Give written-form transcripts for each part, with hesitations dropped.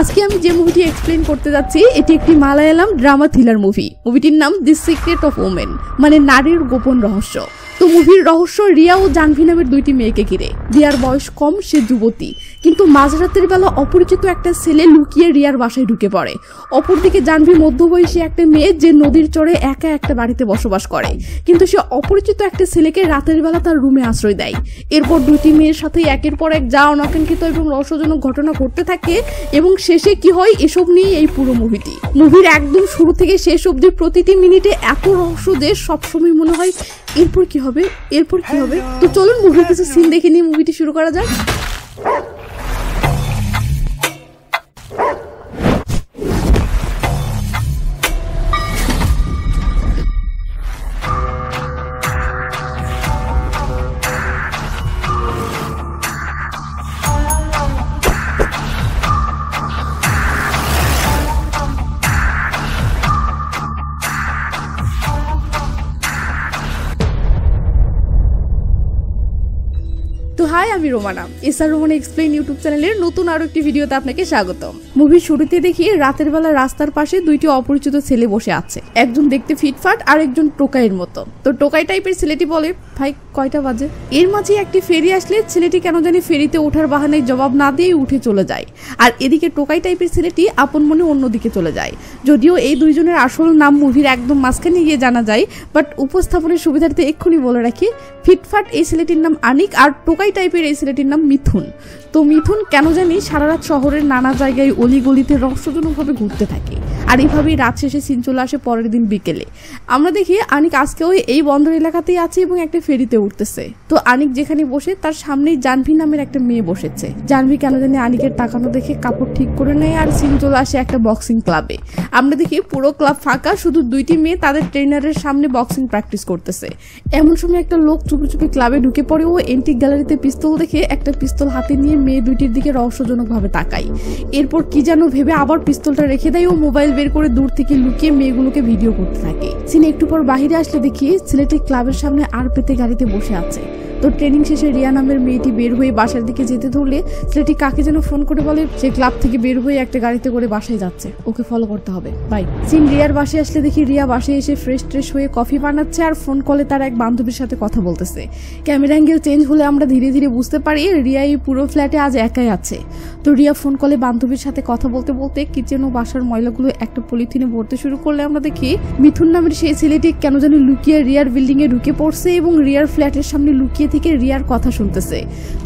আজকে আমি যে মুভিটি এক্সপ্লেন করতে যাচ্ছি এটি একটি মালায়ালাম ড্রামা থ্রিলার মুভি। মুভিটির নাম দি সিক্রেট অফ ওমেন, মানে নারীর গোপন রহস্য। তো মুভির রহস্য রিয়া ও জাহ্নবী নামের দুইটি মেয়েকে ঘিরে। রিয়ার বয়স কম, সে যুবতী, কিন্তু মাঝরাতের বেলা অপরিচিত একটা ছেলে লুকিয়ে রিয়ার বাসায় ঢুকে পড়ে। অপরদিকে জাহ্নবী মধ্যবয়সী একটা মেয়ে, যে নদীর চরে একা একটা বাড়িতে বসবাস করে, কিন্তু সে অপরিচিত একটা ছেলেকে রাতের বেলা তার রুমে আশ্রয় দেয়। এরপর দুইটি মেয়ের সাথে একের পর এক যা অনাকাঙ্ক্ষিত এবং রহস্যজনক ঘটনা ঘটতে থাকে, এবং শেষে কি হয় এসব নিয়ে এই পুরো মুভিটি। মুভির একদম শুরু থেকে শেষ অবধি প্রতিটি মিনিটে এত রহস্য যে সবসময় মনে হয় এরপর কি হবে, এরপর কি হবে। তো চলুন মুভির কিছু সিন দেখে নিয়ে মুভিটি শুরু করা যাক। তো হাই, আমি Romana, SR Romana explain YouTube চ্যানেলের নতুন আরো একটি ভিডিওতে আপনাকে স্বাগতম। মুভির শুরুতে দেখি রাতের বেলা রাস্তার পাশে দুইটি অপরিচিত ছেলে বসে আছে। একজন দেখতে ফিটফাট আর একজন টোকাইয়ের মতো। তো টোকাই টাইপের ছেলেটি বলে, ভাই কয়টা বাজে? এর মাঝে একটি ফেরি আসলে ছেলেটি কেন জানি ফেরিতে ওঠার বাহানায় জবাব না দিয়ে উঠে চলে যায়। আর এদিকে টোকাই টাইপের ছেলেটি আপন মনে অন্যদিকে চলে যায়। যদিও এই দুইজনের আসল নাম মুভির একদম মাঝখানে গিয়ে জানা যায়, বাট উপস্থাপনের সুবিধার্থে এক্ষুনি বলে রাখি, ফিটফাট এই ছেলেটির নাম আনিক, আর টোকাই টাইপের এই ছেলেটির নাম মিথুন। তো মিথুন কেন জানি সারা রাত শহরের নানা জায়গায় অলিগলিতে রহস্যজনকভাবে ঘুরতে থাকে। আর এইভাবেই রাত শেষে সিন চলে আসে পরের দিন বিকেলে। আমরা দেখি আনিক আজকেও এই বন্দর এলাকাতেই আছে এবং একটা ফেরিতে উঠতেছে। তো আনিক যেখানে বসে তার সামনেই জাহ্নবী নামের একটা মেয়ে বসেছে। জাহ্নবী কেন জানি আনিকের তাকানো দেখে কাপড় ঠিক করে নেয়, আর সিন চলে আসে একটা বক্সিং ক্লাবে। আমরা দেখি পুরো ক্লাব ফাঁকা, শুধু দুইটি মেয়ে তাদের ট্রেনারের সামনে বক্সিং প্র্যাকটিস করতেছে। এমন সময় একটা লোক চুপি চুপি ক্লাবে ঢুকে পড়ে ও এন্টিক গ্যালারিতে পিস্তল দেখে একটা পিস্তল হাতে নিয়ে মেয়ে দুইটির দিকে রহস্যজনকভাবে তাকায়। এরপর কি যেন ভেবে আবার পিস্তলটা রেখে দেয় ও মোবাইল বের করে দূর থেকে লুকিয়ে মেয়েগুলোকে ভিডিও করতে থাকে। সিনে একটু পর বাহিরে আসলে দেখি ছেলেটি ক্লাবের সামনে আর পেতে গাড়িতে বসে আছে। তো ট্রেনিং শেষে রিয়া নামের মেয়েটি বের হয়ে বাসার দিকে যেতে ধরলে ছেলেটি কাকে যেন ফোন করে বলে সে ক্লাব থেকে বের হয়ে একটা গাড়িতে করে বাসায় যাচ্ছে, ওকে ফলো করতে হবে, বাই। সিন রিয়ার বাসায় আসলে দেখি রিয়া বাসায় এসে ফ্রেশ ট্রেশ হয়ে কফি বানাচ্ছে আর ফোন কলে তার এক বান্ধবীর সাথে কথা বলতেছে। ক্যামেরা অ্যাঙ্গেল চেঞ্জ হলে আমরা ধীরে ধীরে বুঝতে পারি রিয়া এই পুরো ফ্ল্যাটে আজ একাই আছে। তো রিয়া ফোন কলে বান্ধবীর সাথে কথা বলতে বলতে কিচেন ও বাসার ময়লাগুলো একটা পলিথিনে ভরতে শুরু করলে আমরা দেখি মিথুন নামের সেই ছেলেটি কেন জানি লুকিয়ে রিয়ার বিল্ডিং এ ঢুকে পড়ছে এবং রিয়ার ফ্ল্যাটের সামনে লুকিয়ে থেকে রিয়ার কথা শুনতেছে।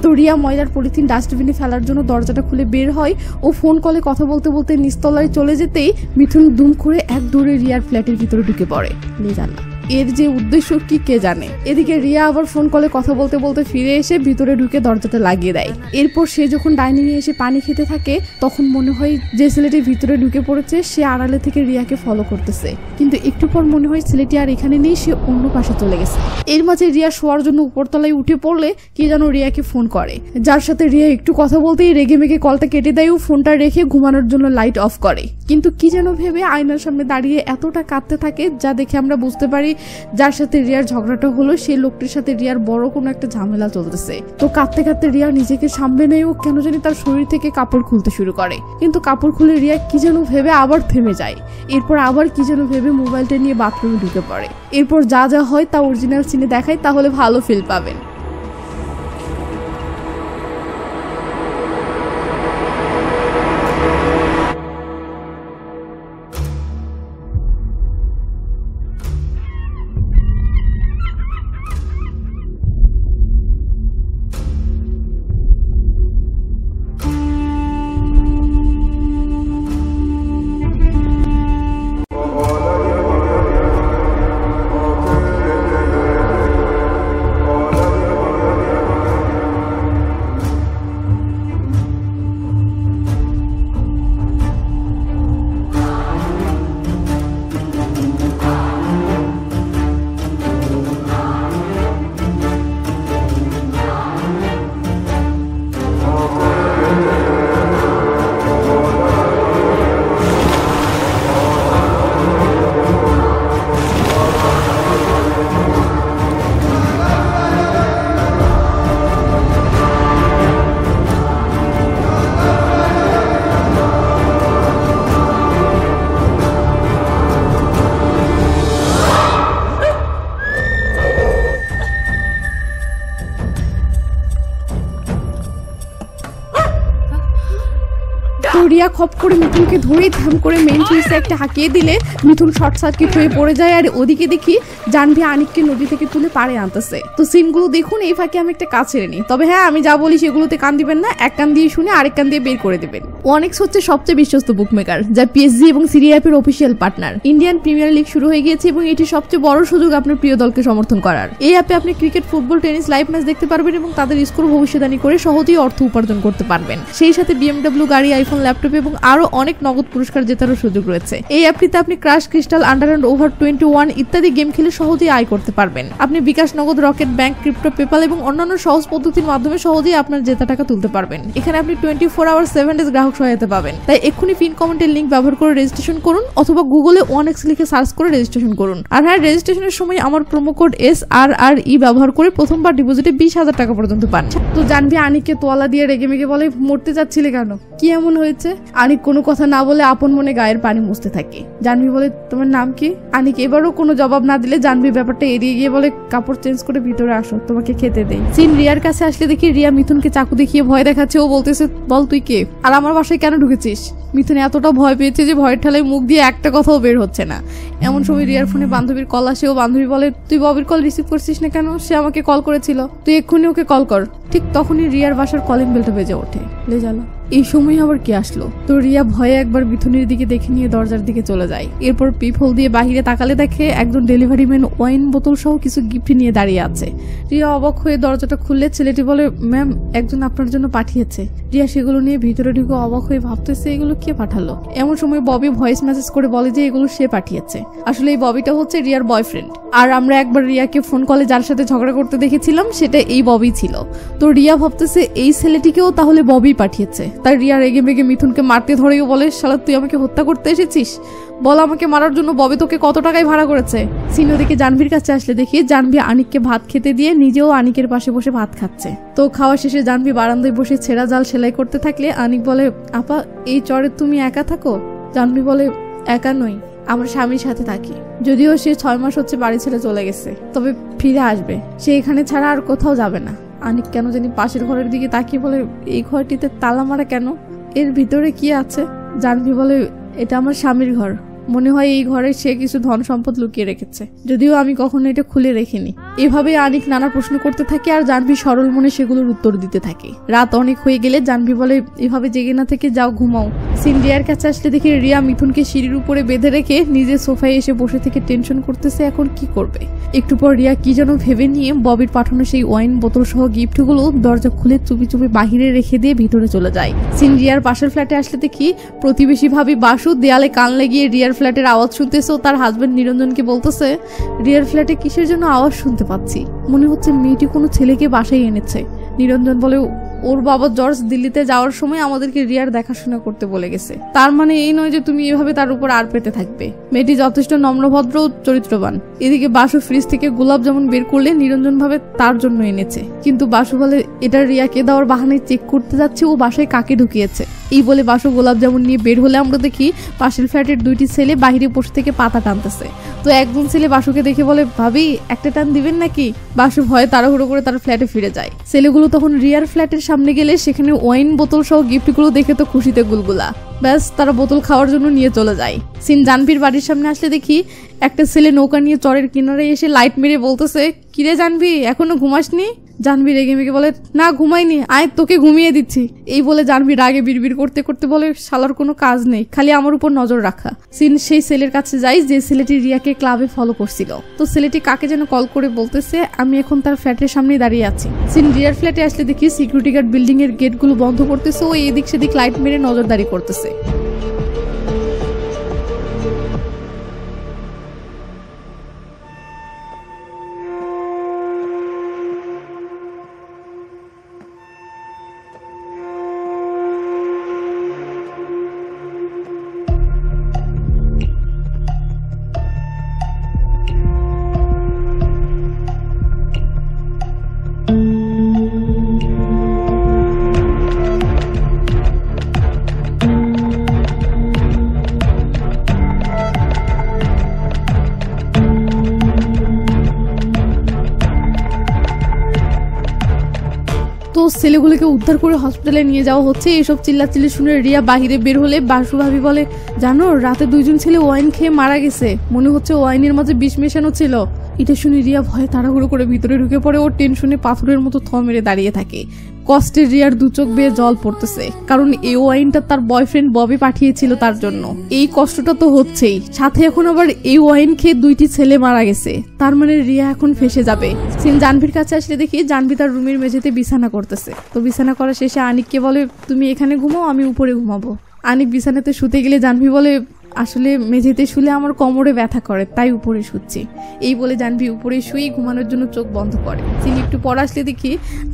তো রিয়া ময়লার পলিথিন ডাস্টবিনে ফেলার জন্য দরজাটা খুলে বের হয় ও ফোন কলে কথা বলতে বলতে নিচতলায় চলে যেতেই মিথুন দুম করে এক দৌড়ে রিয়ার ফ্ল্যাটের ভিতরে ঢুকে পড়ে। জানা এর যে উদ্দেশ্য কি কে জানে। এদিকে রিয়া আবার ফোন কলে কথা বলতে বলতে ফিরে এসে ভিতরে ঢুকে দরজাটা লাগিয়ে দেয়। এরপর সে যখন ডাইনিং এ এসে পানি খেতে থাকে তখন মনে হয় যে ছেলেটি ভিতরে ঢুকে পড়েছে সে আড়ালে থেকে রিয়াকে ফলো করতেছে, কিন্তু একটু পর মনে হয় ছেলেটি আর এখানে নেই, সে অন্য পাশে চলে গেছে। এর মাঝে রিয়া শোয়ার জন্য উপরতলায় উঠে পড়লে কে যেন রিয়াকে ফোন করে, যার সাথে রিয়া একটু কথা বলতেই রেগে মেগে কলটা কেটে দেয় ও ফোনটা রেখে ঘুমানোর জন্য লাইট অফ করে। কিন্তু কি যেন ভেবে আয়নার সামনে দাঁড়িয়ে এতটা কাঁদতে থাকে যা দেখে আমরা বুঝতে পারি যার সাথে রিয়ার ঝগড়াটা হলো সেই লোকটির সাথে রিয়ার বড় কোনো একটা ঝামেলা চলতেছে। তো কাঁদতে কাঁদতে রিয়া নিজেকে সামলে নেয় ও কেন জানি তার শরীর থেকে কাপড় খুলতে শুরু করে, কিন্তু কাপড় খুলে রিয়া কি যেন ভেবে আবার থেমে যায়। এরপর আবার কি যেন ভেবে মোবাইলটা নিয়ে বাথরুমে ঢুকে পড়ে। এরপর যা যা হয় তা অরিজিনাল সিনে দেখায়, তাহলে ভালো ফিল পাবেন। তো রিয়া খপ করে মিথুনকে ধরেই ধাম করে মেইন সুইচে একটা হাঁকিয়ে দিলে মিথুন শর্ট সার্কিট হয়ে পড়ে যায়। আর ওদিকে দেখি জাহ্নবী আনিককে নদী থেকে তুলে পাড়ে আনতেছে। তো সিনগুলো দেখুন, এই ফাঁকে আমি একটা কাজ ছেড়ে নিই। তবে হ্যাঁ, আমি যা বলি সেগুলোতে কান দিবেন না, এক কান দিয়ে শুনে আরেক কান দিয়ে বের করে দেবেন। ওয়ানেক্স হচ্ছে সবচেয়ে বিশ্বস্ত বুকমেকার, যা পিএসজি এবং সিরি অ্যাপের official partner. Indian premier league শুরু হয়ে গিয়েছে এবং এটি সবচেয়ে বড় সুযোগ আপনার প্রিয় দলকে সমর্থন করার। এই অ্যাপে আপনি cricket, football, tennis live match দেখতে পারবেন এবং তাদের স্কোর ভবিষ্যদ্বাণী করে সহজেই অর্থ উপার্জন করতে পারবেন। সেই সাথে BMW গাড়ি, আইফোন, ল্যাপটপ এবং আরো অনেক নগদ পুরস্কার জেতারও সুযোগ রয়েছে। এই অ্যাপটিতে আপনি crash, crystal, under and over 21 ইত্যাদি গেম খেলে সহজেই আয় করতে পারবেন। আপনি বিকাশ, নগদ, রকেট, ব্যাংক, ক্রিপ্টো, পেপাল এবং অন্যান্য সহজ পদ্ধতির মাধ্যমে সহজেই আপনার জেতা টাকা তুলতে পারবেন। এখানে আপনি 24 আওয়ার 7 ডেজ গ্রাহক সহায়তা পাবেন। তাই এক্ষুনি পিন কমেন্টের লিংক ব্যবহার করে রেজিস্ট্রেশন করুন অথবা গুগলে ওয়ানেক্স লিখে সার্চ করে রেজিস্ট্রেশন করুন। আর হ্যাঁ, রেজিস্ট্রেশনের সময় আমার প্রোমো কোড SRRE ব্যবহার করে প্রথমবার ডিপোজিটে 20,000 টাকা পর্যন্ত পান। তো জাহ্নবী আনিককে তোয়ালা দিয়ে রেগে মেগে বলে, মরতে যাচ্ছিলে কেন, কি এমন হয়েছে? আনিক কোনো কথা না বলে আপন মনে গায়ের পানি মুছতে থাকে। জাহ্নবী বলে, তোমার নাম কি? আনিক এবারও কোনো জবাব না দিলে জাহ্নবী ব্যাপারটা এড়িয়ে গিয়ে বলে, কাপড় চেঞ্জ করে ভিতরে আসো, তোমাকে খেতে দেই। সিন রিয়ার কাছে আসলে দেখি রিয়া মিথুনকে চাকু দেখিয়ে ভয় দেখাচ্ছে। ও বলতেছে, বল তুই কে, আর আমার বাসায় কেন ঢুকেছিস? মিথুন এতটা ভয় পেয়েছে যে ভয়ের ঠেলায় মুখ দিয়ে একটা কথাও বের হচ্ছে না। এমন সময় রিয়ার ফোনে বান্ধবীর কল আসে। ও বান্ধবী বলে, তুই ববির কল রিসিভ করছিস না কেন? সে আমাকে কল করেছিল, তুই এক্ষুনি ওকে কল কর। ঠিক তখনই রিয়ার বাসার কলিং বেলটা বেজে ওঠে। লে জ্বালা, এই সময় আবার কি আসলো? তো রিয়া ভয়ে একবার মিথুনের দিকে দেখে নিয়ে দরজার দিকে চলে যায়। এরপর পিপ হোল দিয়ে বাহিরে তাকালে দেখে একজন ডেলিভারি ম্যান ওয়াইন বোতল সহ কিছু গিফট নিয়ে দাঁড়িয়ে আছে। রিয়া অবাক হয়ে দরজাটা খুললে ছেলেটি বলে, ম্যাম, একজন আপনার জন্য পাঠিয়েছে। রিয়া সেগুলো নিয়ে ভিতরে ঢুকে অবাক হয়ে ভাবতেছে এগুলো কে পাঠালো। এমন সময় ববি ভয়েস মেসেজ করে বলে যে এগুলো সে পাঠিয়েছে। আসলে এই ববিটা হচ্ছে রিয়ার বয়ফ্রেন্ড। আর আমরা একবার রিয়াকে ফোন কলে যার সাথে ঝগড়া করতে দেখেছিলাম সেটা এই ববি ছিল। তো রিয়া ভাবতেছে এই ছেলেটিকেও তাহলে ববি পাঠিয়েছে। তাই রিয়া রেগে মেগে মিথুনকে মারতে ধরেও বলে, শালা তুই আমাকে হত্যা করতে এসেছিস? বল আমাকে মারার জন্য ববি তোকে কত টাকায় ভাড়া করেছে? সিনো দিকে জাহ্নবীর কাছে আসলে দেখি জাহ্নবী আনিককে ভাত খেতে দিয়ে নিজেও আনিকের পাশে বসে ভাত খাচ্ছে। তো খাওয়া শেষে জাহ্নবী বারান্দায় বসে ছেঁড়া জাল সেলাই করতে থাকলে আনিক বলে, আপা এই চরে তুমি একা থাকো? জাহ্নবী বলে, একা নই, আমার স্বামীর সাথে থাকি। যদিও সে 6 মাস হচ্ছে বাড়ি ছেড়ে চলে গেছে, তবে ফিরে আসবে। সে এখানে ছাড়া আর কোথাও যাবে না। আনিক কেন জানি পাশের ঘরের দিকে তাকিয়ে বলে, এই ঘরটিতে তালা মারা কেন? এর ভিতরে কি আছে? জাহ্নবী বলে, এটা আমার স্বামীর ঘর। মনে হয় এই ঘরে সে কিছু ধন সম্পদ লুকিয়ে রেখেছে, যদিও আমি কখনো এটা খুলে রেখিনি। এভাবে আনিক নানা প্রশ্ন করতে থাকে আর জাহ্নবী সরল মনে সেগুলোর উত্তর দিতে থাকে। রাত অনেক হয়ে গেলে জাহ্নবী বলে, এভাবে জেগে না থেকে যাও, ঘুমাও। সিন রিয়ার কাছে আসলে দেখি রিয়া মিথুনকে সিঁড়ির উপরে বেঁধে রেখে নিজের সোফায় এসে বসে থেকে টেনশন করতেছে এখন কি করবে। একটু পর রিয়া কি যেন ভেবে নিয়ে ববির পাঠানো সেই ওয়াইন বোতল সহ গিফটগুলো দরজা খুলে চুপি চুপি বাহিরে রেখে দিয়ে ভিতরে চলে যায়। সিন রিয়ার পাশের ফ্ল্যাটে আসলে দেখি প্রতিবেশী ভাবি বাসু দেয়ালে কান লাগিয়ে রিয়ার ফ্ল্যাটের আওয়াজ শুনতেছে ও তার হাজবেন্ড নিরঞ্জনকে বলতেছে, রিয়ার ফ্ল্যাটে কিসের জন্য আওয়াজ শুনতে পাচ্ছি? মনে হচ্ছে মেয়েটি কোনো ছেলেকে বাসায় এনেছে। নিরঞ্জন বলে, ওর বাবা জর্জ দিল্লিতে যাওয়ার সময় আমাদেরকে রিয়ার দেখাশোনা করতে বলে গেছে। তার মানে এই নয় যে তুমি এভাবে তার উপর আর পেতে থাকবে। মেয়েটি যথেষ্ট নম্রভদ্র ও চরিত্রবান। এদিকে বাসু ফ্রিজ থেকে গোলাপ জামুন বের করলে নিরঞ্জন ভাবে তার জন্য এনেছে, কিন্তু বাসু বলে এটা রিয়াকে দেওয়ার বাহানায় চেক করতে যাচ্ছে ও বাসায় কাকে ঢুকিয়েছে। এই বলে বাসু গোলাপ জামুন নিয়ে বের হলে আমরা দেখি পাশের ফ্ল্যাটের 2টি ছেলে বাহিরে বসে থেকে পাতা টানতেছে। তো একজন ছেলে বাসুকে দেখে বলে, ভাবি একটা টান দিবেন নাকি? বাসু ভয়ে তাড়াহুড়ো করে তার ফ্ল্যাটে ফিরে যায়। ছেলেগুলো তখন রিয়ার ফ্ল্যাটের সামনে গেলে সেখানে ওয়াইন বোতল সহ গিফটগুলো দেখে তো খুশিতে গুলগুলা। ব্যাস, তারা বোতল খাওয়ার জন্য নিয়ে চলে যায়। সিন জাহ্নবীর বাড়ির সামনে আসলে দেখি একটা ছেলে নৌকা নিয়ে চরের কিনারে এসে লাইট মেরে বলতেছে, কিরে জাহ্নবী, এখনো ঘুমাসনি? জাহ্নবী রেগে মেগে বলে, না ঘুমাইনি, আয় তোকে ঘুমিয়ে দিচ্ছি। এই বলে জাহ্নবী রাগে বিড়বিড় করতে করতে বলে, শালার কোনো কাজ নেই, খালি আমার উপর নজর রাখা। সিন সেই ছেলের কাছে যাই যে ছেলেটি রিয়াকে ক্লাবে ফলো করছিল। তো ছেলেটি কাকে যেন কল করে বলতেছে, আমি এখন তার ফ্ল্যাটের সামনে দাঁড়িয়ে আছি। সিন রিয়ার ফ্ল্যাটে আসলে দেখি সিকিউরিটি গার্ড বিল্ডিং এর গেটগুলো বন্ধ করতেছে ও এদিক সেদিক লাইট মেরে নজরদারি করতেছে। ছেলেগুলোকে উদ্ধার করে হসপিটালে নিয়ে যাওয়া হচ্ছে। এসব চিল্লাচিল্লি শুনে রিয়া বাহিরে বের হলে বাসু ভাবি বলে, জানো রাতে 2 জন ছেলে ওয়াইন খেয়ে মারা গেছে, মনে হচ্ছে ওয়াইনের মাঝে বিষ মেশানো ছিল। এটা শুনে রিয়া ভয়ে তাড়াহুড়ো করে ভিতরে ঢুকে পড়ে। ওর টেনশনে পাথরের মতো থ মেরে দাঁড়িয়ে থাকে। কষ্টে রিয়ার 2 চোখ বেয়ে জল পড়তেছে, কারণ এই ওয়াইনটা তার বয়ফ্রেন্ড ববি পাঠিয়েছিল তার জন্য। এই কষ্টটা তো হচ্ছেই, সাথে এখন আবার এই ওয়াইন খেয়ে 2টি ছেলে মারা গেছে, তার মানে রিয়া এখন ফেসে যাবে। সিন জানভির কাছে আসলে দেখি জানভি তার রুমের মেঝেতে বিছানা করতেছে। তো বিছানা করা শেষে আনিককে বলে, তুমি এখানে ঘুমাও, আমি উপরে ঘুমাবো। আনিক বিছানাতে শুতে গেলে জানভি বলে, আসলে মেঝেতে শুলে আমার কোমরে ব্যথা করে, তাই উপরে শুচ্ছি। এই বলে জানভি উপরে শুয়ে ঘুমানোর জন্য চোখ বন্ধ করে। সিন একটু পর আসলে দেখি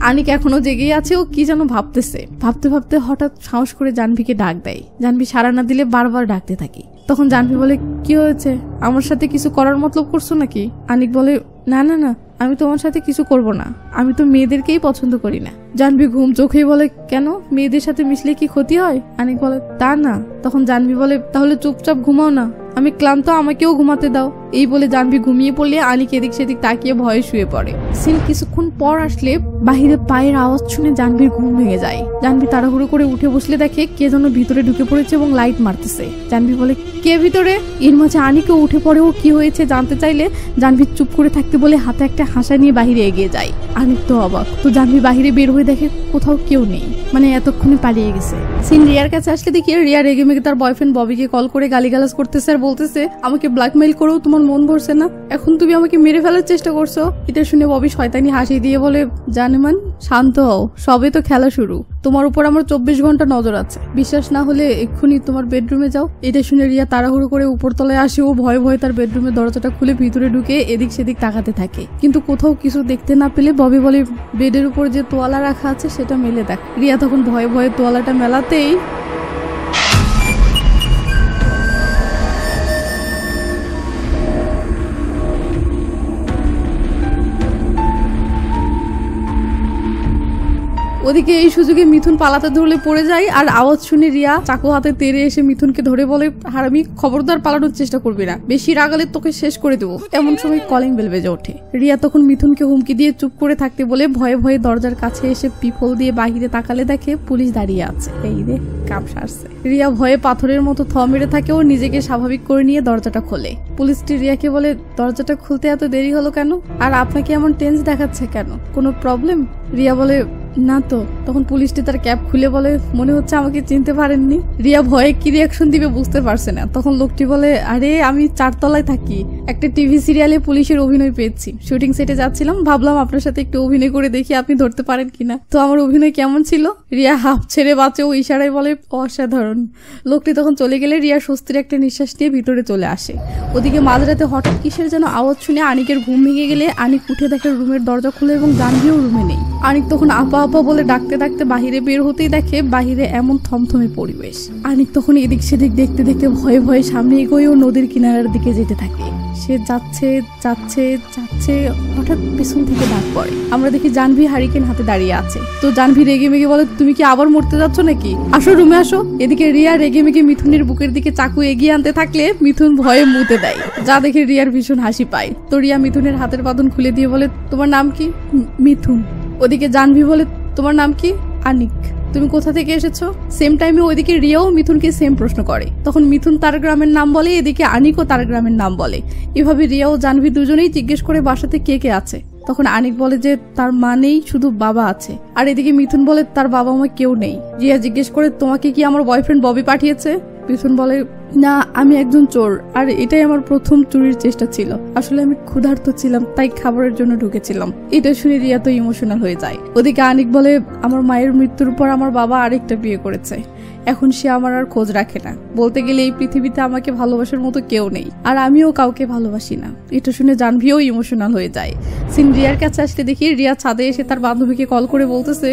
আনিক এখনো জেগে আছে, ও কি যেন ভাবতেছে। ভাবতে ভাবতে হঠাৎ সাহস করে জানভিকে ডাক দেয়। জানভি সাড়া না দিলে বারবার ডাকতে থাকে। তখন জানভি বলে, কি হয়েছে, আমার সাথে কিছু করার মতলব করছো নাকি? আনিক বলে, না না না, আমি তোমার সাথে কিছু করব না, আমি তো মেয়েদেরকেই পছন্দ করি না। জানভি ঘুম চোখেই বলে, কেন, মেয়েদের সাথে মিশলে কি ক্ষতি হয়? আনিক বলে, তা না। তখন জানভি বলে, তাহলে চুপচাপ ঘুমাও না, আমি ক্লান্ত, আমাকেও ঘুমাতে দাও। এই বলে জানভি ঘুমিয়ে পড়লে আনিক এদিক সেদিক তাকিয়ে ভয়ে শুয়ে পড়ে। সিন কিছুক্ষণ পর আসলে বাহিরে পায়ের আওয়াজ শুনে জানভির ঘুম ভেঙে যায়। জানভি তাড়াহুড়ো করে উঠে বসলে দেখে কে যেন ভিতরে ঢুকে পড়েছে এবং লাইট মারতেছে। জানভি বলে, কে ভিতরে? এর মাঝে আনিকও উঠে পড়ে। ও কি হয়েছে জানতে চাইলে জানভি চুপ করে থাকতে বলে হাতে একটা হাসা নিয়ে বাহিরে এগিয়ে যায়। আনিক তো অবাক। তো জানভি বাহিরে বের হয়ে দেখে কোথাও কেউ নেই, মানে এতক্ষণে পালিয়ে গেছে। সিন রিয়ার কাছে আসলে দেখি রিয়া রেগে মেগে তার বয়ফ্রেন্ড ববিকে কল করে গালিগালাজ করতেছে আর বলতেছে, আমাকে ব্ল্যাকমেইল করেও তোমার মন ভরছে না, এখন তুমি আমাকে মেরে ফেলার চেষ্টা করছো। এটা শুনে ববি শয়তানি হাসি দিয়ে বলে, জানেমান শান্ত হও, সবে তো খেলা শুরু, তোমার উপর আমার 24 ঘন্টা নজর আছে, বিশ্বাস না হলে এক্ষুনি তোমার বেডরুমে যাও। এটা শুনে রিয়া তাড়াহুড়ো করে উপরতলায় আসে। ও ভয়ে ভয়ে তার বেডরুমের দরজাটা খুলে ভিতরে ঢুকে এদিক সেদিক তাকাতে থাকে, কিন্তু কোথাও কিছু দেখতে না পেলে ববি বলে, বেডের উপর যে তোয়ালা রাখা আছে সেটা মেলে দেখ। রিয়া তখন ভয়ে ভয়ে তোয়ালাটা মেলাতেই ওদিকে এই সুযোগে মিথুন পালাতে ধরলে পড়ে যায়। আর আওয়াজ শুনে রিয়া চাকু হাতে তেড়ে এসে মিথুনকে ধরে বলে, হারামি, খবরদার পালানোর চেষ্টা করবি না, বেশি রাগালে তোকে শেষ করে দেবো। এমন সময় কলিং বেল বেজে ওঠে। রিয়া তখন মিথুনকে হুমকি দিয়ে চুপ করে থাকতে বলে ভয়ে ভয়ে দরজার কাছে এসে পিপল দিয়ে বাহিরে তাকালে দেখে পুলিশ দাঁড়িয়ে আছে। এই রে, কাম সারছে। রিয়া ভয়ে পাথরের মতো থ মেরে থাকে। ও নিজেকে স্বাভাবিক করে নিয়ে দরজাটা খোলে। পুলিশটি রিয়াকে বলে, দরজাটা খুলতে এত দেরি হলো কেন, আর আপনাকে এমন টেন্স দেখাচ্ছে কেন, কোনো প্রবলেম? রিয়া বলে, না তো। তখন পুলিশটি তার ক্যাপ খুলে বলে, মনে হচ্ছে আমাকে চিনতে পারেননি। রিয়া ভয়ে কি রিয়াকশন দিবে বুঝতে পারছে না। তখন লোকটি বলে, আরে আমি 4 তলায় থাকি, একটা টিভি সিরিয়ালে পুলিশের অভিনয় পেয়েছি, শুটিং সেটে যাচ্ছিলাম, ভাবলাম আপনার সাথে একটু অভিনয় করে দেখি আপনি ধরতে পারেন কিনা। তো আমার অভিনয় কেমন ছিল? রিয়া হাফ ছেড়ে বাঁচে ও ইশারায় বলে, অসাধারণ। লোকটি তখন চলে গেলে রিয়া স্বস্তির একটা নিঃশ্বাস নিয়ে ভিতরে চলে আসে। ওদিকে মাঝরাতে হঠাৎ কিসের যেন আওয়াজ শুনে আনিকের ঘুম ভেঙে গেলে আনিক উঠে দেখে রুমের দরজা খুলে এবং জানভিও রুমে নেই। আনিক তখন আপা আপা বলে ডাকতে ডাকতে বাহিরে বের হতেই দেখে বাহিরে এমন থমথমে পরিবেশ। আনিক তখন এদিক সেদিক দেখতে দেখতে ভয়ে ভয়ে সামনে এগোয় ও নদীর কিনারার দিকে যেতে থাকে। সে যাচ্ছে যাচ্ছে যাচ্ছে, হঠাৎ পেছন থেকে ডাক পড়ে। আমরা দেখি জানভি হারিকেন হাতে দাঁড়িয়ে আছে। তো জানভি রেগে মেগে বলে, তুমি কি আবার মরতে যাচ্ছ নাকি, আসো রুমে আসো। এদিকে রিয়া রেগে মেগে মিথুনের বুকের দিকে চাকু এগিয়ে আনতে থাকলে মিথুন ভয়ে মুতে দেয়, যা দেখে রিয়ার ভীষণ হাসি পায়। তো রিয়া মিথুনের হাতের বাঁধন খুলে দিয়ে বলে, তোমার নাম কি? মিথুন। ওদিকে জানভি বলে, তোমার নাম কি? আনিক। তুমি কোথা থেকে এসেছো? সেম টাইমে ওইদিকে রিয়াও মিথুনকে সেম প্রশ্ন করে। তখন মিথুন তার গ্রামের নাম বলে, এদিকে আনিকও তার গ্রামের নাম বলে। এভাবে রিয়াও জানভি দুজনেই জিজ্ঞেস করে বাসাতে কে কে আছে। তখন আনিক বলে যে তার মা নেই, শুধু বাবা আছে। আর এদিকে মিথুন বলে তার বাবা মা কেউ নেই। রিয়া জিজ্ঞেস করে, তোমাকে কি আমার বয়ফ্রেন্ড ববি পাঠিয়েছে? মিথুন বলে, না, আমি একজন চোর, আর এটাই আমার প্রথম চুরির চেষ্টা ছিল। আসলে আমি ক্ষুধার্ত ছিলাম, তাই খাবারের জন্য ঢুকেছিলাম। এটা শুনে রিয়া তো ইমোশনাল হয়ে যায়। ওদিকে আনিক বলে, আমার মায়ের মৃত্যুর পর আমার বাবা আরেকটা বিয়ে করেছে, এখন সে আমার আর খোঁজ রাখে না। বলতে গেলে এই পৃথিবীতে আমাকে ভালোবাসার মতো কেউ নেই, আর আমিও কাউকে ভালোবাসি না। এটা শুনে জানভিও ইমোশনাল হয়ে যায়। সিন রিয়ার কাছে আসলে দেখি রিয়া ছাদে এসে তার বান্ধবীকে কল করে বলতেছে,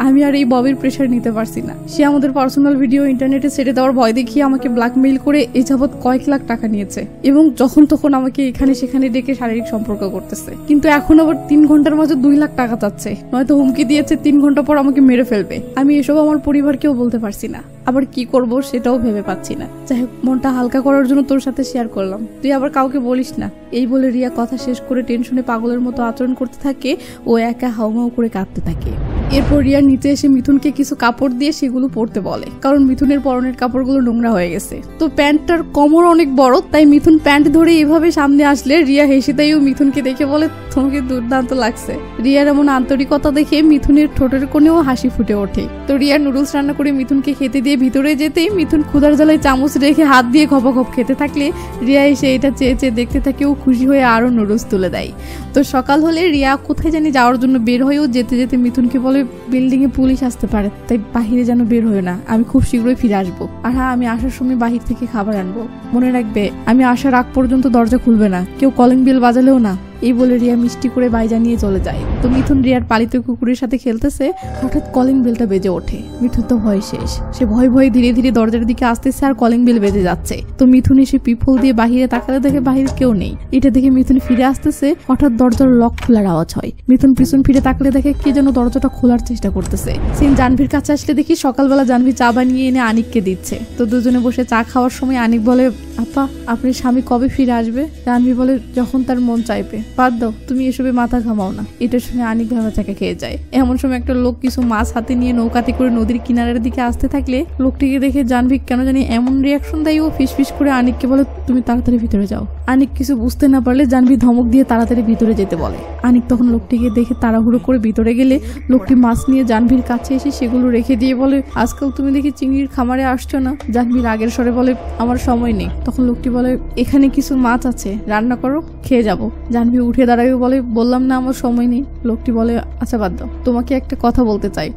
আমি আর এই ববির প্রেশার নিতে পারছি না। সে আমাদের পার্সোনাল ভিডিও ইন্টারনেটে ছেড়ে দেওয়ার ভয় দেখিয়ে আমাকে ব্ল্যাকমেইল করে এই যাবৎ কয়েক লাখ টাকা নিয়েছে, এবং যখন তখন আমাকে এখানে সেখানে ডেকে শারীরিক সম্পর্ক করতেছে। কিন্তু এখন আবার 3 ঘন্টার মাঝে 2 লাখ টাকা চাচ্ছে, নয়তো হুমকি দিয়েছে 3 ঘন্টা পর আমাকে মেরে ফেলবে। আমি এসব আমার পরিবারকেও বলতে পারছি না। আবার কি করব সেটাও ভেবে পাচ্ছি না। যাই হোক, মনটা হালকা করার জন্য তোর সাথে শেয়ার করলাম, তুই আবার কাউকে বলিস না। এই বলে রিয়া কথা শেষ করে টেনশনে পাগলের মতো আচরণ করতে থাকে ও একা হাউমাউ করে কাঁদতে থাকে। এরপর রিয়া নিচে এসে মিথুনকে কিছু কাপড় দিয়ে সেগুলো পরতে বলে, কারণ মিথুনের পরনের কাপড়গুলো নোংরা হয়ে গেছে। তো প্যান্টটার কোমর অনেক বড়, তাই মিথুন প্যান্ট ধরে এভাবে সামনে আসলে রিয়া হেসে তাইও মিথুনকে দেখে বলে তোমাকে দুর্দান্ত লাগছে। রিয়ার এমন আন্তরিকতা দেখে মিথুনের ঠোঁটের কোণেও হাসি ফুটে ওঠে। তো রিয়া নুডলস রান্না করে মিথুনকে খেতে দিয়ে ভিতরে যেতেই মিথুন ক্ষুধার জ্বালায় চামচ রেখে হাত দিয়ে খপাখপ খেতে থাকলে রিয়া এসে এটা চেয়ে চেয়ে দেখতে থাকে। ও খুশি হয়ে আরো নুডলস তুলে দেয়। তো সকাল হলে রিয়া কোথায় জানি যাওয়ার জন্য বের হয়েও যেতে যেতে মিথুনকে বলে বিল্ডিং এ পুলিশ আসতে পারে, তাই বাহিরে যেন বের হয় না, আমি খুব শীঘ্রই ফিরে আসবো। আর হ্যাঁ, আমি আসার সময় বাহির থেকে খাবার আনবো, মনে রাখবে আমি আসার আগ পর্যন্ত দরজা খুলবে না, কেউ কলিং বেল বাজালেও না। এই বলে রিয়া মিষ্টি করে বাই জানিয়ে চলে যায়। তো মিথুন রিয়ার পালিত কুকুরের সাথে খেলতেছে, হঠাৎ কলিং বেলটা বেজে ওঠে। মিথুন তো ভয় শেষ, সে ভয়ে ভয়ে ধীরে ধীরে দরজার দিকে আসতেছে আর কলিং বেল বেজে যাচ্ছে। তো মিথুন এসে পিপল দিয়ে বাহিরে তাকালে দেখে বাহিরে কেউ নেই। এটা দেখে মিথুন ফিরে আসতেছে, হঠাৎ দরজার লক খোলার আওয়াজ হয়। মিথুন পিছন ফিরে তাকালে দেখে কে যেন দরজাটা খোলার চেষ্টা করতেছে। সিন জানভির কাছে আসলে দেখি সকালবেলা জানভি চা বানিয়ে এনে আনিককে দিচ্ছে। তো দুজনে বসে চা খাওয়ার সময় আনিক বলে, আপা আপনার স্বামী কবে ফিরে আসবে? জানভি বলে, যখন তার মন চাইবে, বাদ দাও, তুমি এসবে মাথা ঘামাও না। এটা শুনে আনিক ভাবা চাকা খেয়ে যায়। এমন সময় একটা লোক কিছু মাছ হাতে নিয়ে নৌকাতে করে নদীর কিনারের দিকে আসতে থাকলে লোকটিকে দেখে জানভি কেন জানি এমন রিয়াকশন দেয়। ও ফিসফিস করে আনিককে বলে, তুমি তাড়াতাড়ি ভিতরে যাও। আনিক কিছু বুঝতে না পারলে জানভি ধমক দিয়ে তাড়াতাড়ি ভিতরে যেতে বলে। আনিক তখন লোকটিকে দেখে তাড়াহুড়ো করে ভিতরে গেলে লোকটি মাছ নিয়ে জানভির কাছে এসে সেগুলো রেখে দিয়ে বলে, আজকাল তুমি দেখি চিংড়ির খামারে আসছো না? জানভির আগের স্বরে বলে, আমার সময় নেই। তখন লোকটি বলে, এখানে কিছু মাছ আছে, রান্না করো, খেয়ে যাবো। জানভি উঠে দাঁড়াবে বলে, বললাম না আমার সময় নেই। লোকটি বলে, আচ্ছা বাদ দাও, তোমাকে একটা কথা বলতে চাই।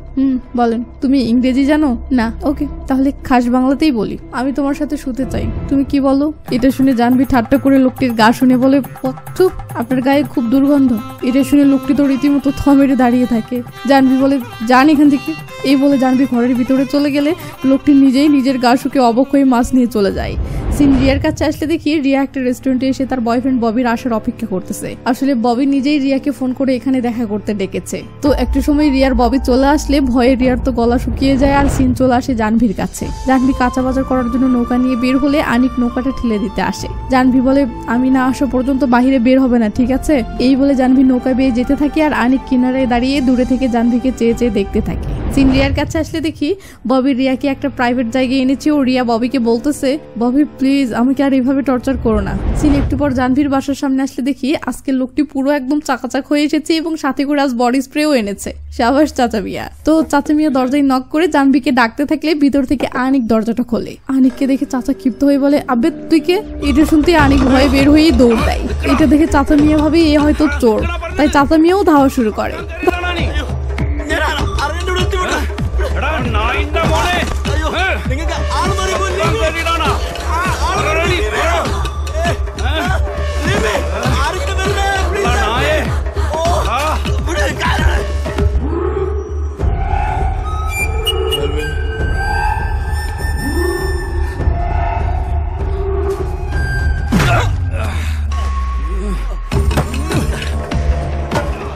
বলেন। তুমি ইংরেজি জানো? না। ওকে, তাহলে খাস বাংলাতেই বলি, আমি তোমার সাথে শুতে চাই। তুমি কি বলো? এটা শুনে জানভি ঠাট্টা করে লোকটির গা শুনে বলে, চুপ, আপনার গায়ে খুব দুর্গন্ধ। এটা শুনে লোকটি তো রীতিমতো থ মেরে দাঁড়িয়ে থাকে। জানভি বলে, যান এখান থেকে। এই বলে জানভি ঘরের ভিতরে চলে গেলে লোকটি নিজেই নিজের গা শুকে অবক হয়ে মাছ নিয়ে চলে যায়। সিন রিয়ার কাছে আসলে দেখি রিয়া একটা রেস্টুরেন্টে এসে তার বয়ফ্রেন্ড ববির আসার অপেক্ষা করতেছে। আসলে ববি নিজেই রিয়াকে ফোন করে এখানে দেখা করতে ডেকেছে। তো একটু সময় রিয়ার ববি চলে আসলে ভয়ে রিয়ার তো গলা শুকিয়ে যায় আর সিন চলে আসে জানভির কাছে। জানভি কাঁচা বাজার করার জন্য নৌকা নিয়ে বের হলে আনিক নৌকাটা ঠেলে দিতে আসে। জানভি বলে, আমি না আসা পর্যন্ত বাহিরে বের হবে না, ঠিক আছে? এই বলে জানভি নৌকা বেয়ে যেতে থাকে আর আনিক কিনারে দাঁড়িয়ে দূরে থেকে জানভিকে চেয়ে চেয়ে দেখতে থাকে। সিন রিয়ার কাছে আসলে দেখি ববি রিয়াকে একটা প্রাইভেট জায়গায় এনেছে ও রিয়া ববিকে বলতেছে, ববি প্লিজ আমাকে আর এভাবে টর্চার করো না। সিন একটু পর জানভির বাসার সামনে আসলে দেখি আজকে লোকটি পুরো একদম চাকাচাক হয়ে এসেছে এবং সাথে করে আজ বডি স্প্রেও এনেছে। সাবাস চাচা মিয়া। তো চাচা মিয়া দরজায় নক করে জানভিকে ডাকতে থাকলে ভিতর থেকে আনিক দরজাটা খোলে। আনিককে দেখে চাচা ক্ষিপ্ত হয়ে বলে, আবে তুই কে? এটা শুনতে আনিক ভয়ে বের হয়ে দৌড় দেয়। এটা দেখে চাচা মিয়া ভাবে এ হয়তো চোর, তাই চাচা মিয়াও ধাওয়া শুরু করে।